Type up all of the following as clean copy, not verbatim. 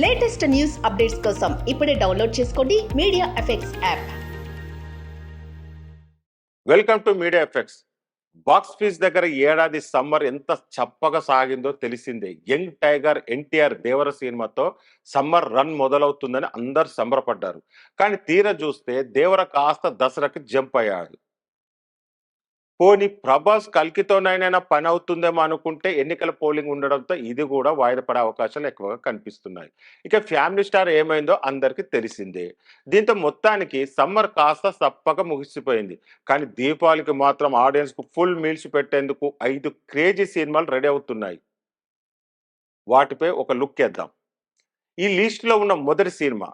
Latest news updates కోసం ఇప్పుడే download చేసుకోండి media effects app. Welcome to media effects. Box fees దగ్గర ఏడాది సమ్మర్ ఎంత చప్పగా సాగిందో తెలిసిందే. యంగ్ టైగర్ ఎన్టీఆర్ దేవర సినిమాతో సమ్మర్ రన్ మొదలవుతుందని అందరు సంబరపడ్డారు. కానీ తీరా చూస్తే దేవర కాస్త దసరాకి జంప్ అయ్యాడు. పోనీ ప్రభాస్ కల్కితోనైనా పని అవుతుందేమో అనుకుంటే ఎన్నికల పోలింగ్ ఉండడంతో ఇది కూడా వాయిదా పడే అవకాశాలు ఎక్కువగా కనిపిస్తున్నాయి. ఇక ఫ్యామిలీ స్టార్ ఏమైందో అందరికీ తెలిసిందే. దీంతో మొత్తానికి సమ్మర్ కాస్త సప్పగా ముగిసిపోయింది. కానీ దీపావళికి మాత్రం ఆడియన్స్ కు ఫుల్ మీల్స్ పెట్టేందుకు 5 క్రేజీ సినిమాలు రెడీ అవుతున్నాయి. వాటిపై ఒక లుక్ వేద్దాం. ఈ లిస్ట్ లో ఉన్న మొదటి cinema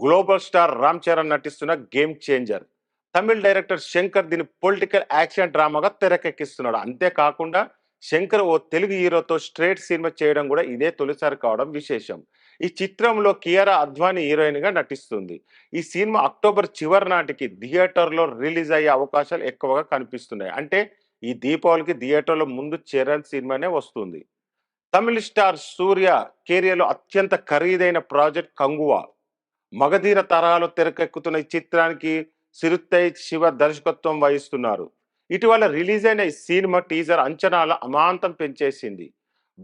global star Ram Charan నటిస్తున్న game changer. Tamil director Shankar దీని పొలిటికల్ యాక్షన్ డ్రామాగా తెరకెక్కిస్తున్నాడు. అంతేకాకుండా శంకర్ ఓ తెలుగు హీరోతో స్ట్రేట్ సినిమా చేయడం కూడా ఇదే తొలిసారి కావడం విశేషం. ఈ చిత్రంలో కియారా అద్వానీ హీరోయిన్ గా నటిస్తుంది. ఈ సినిమా అక్టోబర్ చివరి నాటికి థియేటర్లో రిలీజ్ అయ్యే అవకాశాలు ఎక్కువగా కనిపిస్తున్నాయి. అంటే ఈ దీపావళికి థియేటర్లో ముందు చరణ్ సినిమానే వస్తుంది. తమిళ స్టార్ సూర్య కెరియర్లో అత్యంత ఖరీదైన ప్రాజెక్ట్ కంగువా. మగధీర తరహాలో తెరకెక్కుతున్న ఈ చిత్రానికి సిరుత్తై శివ దర్శకత్వం వహిస్తున్నారు. ఇటీవల రిలీజ్ అయిన ఈ సినిమా టీజర్ అంచనాల అమాంతం పెంచేసింది.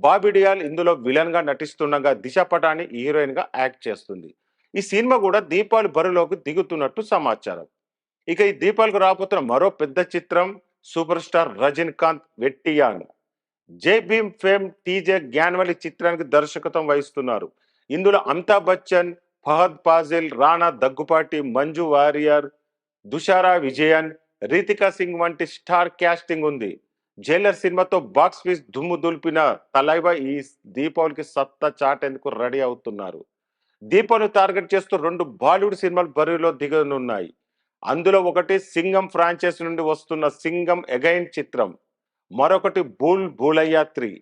బాబీ డియాల్ ఇందులో విలన్ గా నటిస్తుండగా దిశ పటాని హీరోయిన్ గా యాక్ట్ చేస్తుంది. ఈ సినిమా కూడా దీపావళి బరిలోకి దిగుతున్నట్టు సమాచారం. ఇక ఈ దీపావళికి రాబోతున్న మరో పెద్ద చిత్రం సూపర్ స్టార్ రజనీకాంత్ వెట్టియాన్. జై భీమ్ ఫేమ్ టీజే గ్యాన్వలి చిత్రానికి దర్శకత్వం వహిస్తున్నారు. ఇందులో అమితాబ్ బచ్చన్, ఫహద్ ఫాజిల్, రాణా దగ్గుపాటి, మంజు వారియర్, దుషారా విజయన్, రీతికా సింగ్ వంటి స్టార్ క్యాస్టింగ్ ఉంది. జైలర్ సినిమాతో బాక్స్ ఫీస్ దుమ్ము దులిపిన తలైవా ఈ దీపావళికి సత్తా చాటేందుకు రెడీ అవుతున్నారు. దీపావళి టార్గెట్ చేస్తూ 2 బాలీవుడ్ సినిమాలు బరిలో దిగనున్నాయి. అందులో ఒకటి సింగం ఫ్రాంచైజ్ నుండి వస్తున్న సింగం ఎగైన్ చిత్రం, మరొకటి భూల్ భూలయ్యా 3.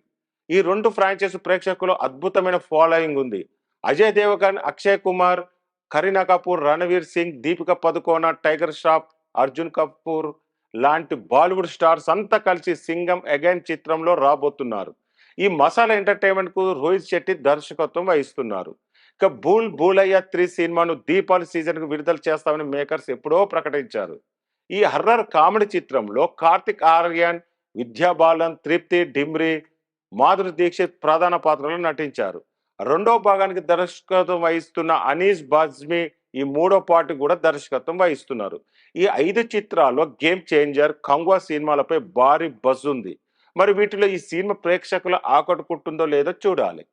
ఈ 2 ఫ్రాంచైజ్ ప్రేక్షకులు అద్భుతమైన ఫాలోయింగ్ ఉంది. అజయ్ దేవగన్, అక్షయ్ కుమార్, కరీనా కపూర్, రణవీర్ సింగ్, దీపిక పదుకోన, టైగర్ ష్రాఫ్, అర్జున్ కపూర్ లాంటి బాలీవుడ్ స్టార్స్ అంతా కలిసి సింగం అగైన్ చిత్రంలో రాబోతున్నారు. ఈ మసాలా ఎంటర్టైన్మెంట్ కు రోహిత్ శెట్టి దర్శకత్వం వహిస్తున్నారు. ఇక భూల్ భూలయ్యా 3 సినిమాను దీపావళి సీజన్ కు విడుదల చేస్తామని మేకర్స్ ఎప్పుడో ప్రకటించారు. ఈ హర్రర్ కామెడీ చిత్రంలో కార్తిక్ ఆర్యన్, విద్యా బాలన్, తృప్తి డిమ్రీ, మాధురి దీక్షిత్ ప్రధాన పాత్రలో నటించారు. రెండో భాగానికి దర్శకత్వం వహిస్తున్న అనీస్ బాజ్మీ ఈ 3వ పార్ట్ కూడా దర్శకత్వం వహిస్తున్నారు. ఈ 5 చిత్రాల్లో గేమ్ చేంజర్, కంగువా సినిమాలపై భారీ బజ్ ఉంది. మరి వీటిలో ఈ సినిమా ప్రేక్షకులు ఆకట్టుకుంటుందో లేదో చూడాలి.